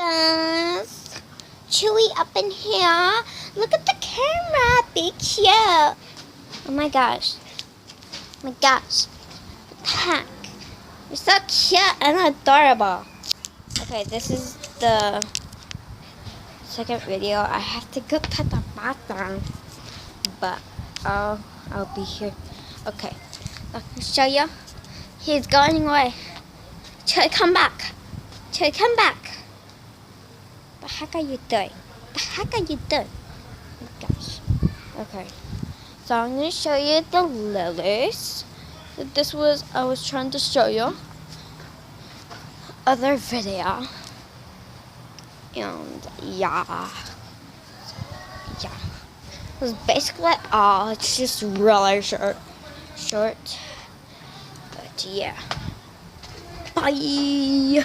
guys. Chewy up in here. Look at the camera. Be cute. Oh my gosh. Oh my gosh. What the heck? You're so cute and adorable. Okay, this is the second video. I have to go to the bathroom. But I'll be here. Okay. Let me show you. He's going away. Chewy, come back. Chewy, come back. The heck are you doing? The heck are you doing? Oh my gosh. Okay. So I'm going to show you the lilies. This was, I was trying to show you other video. And yeah. It was basically all. It's just really short. But yeah. Bye.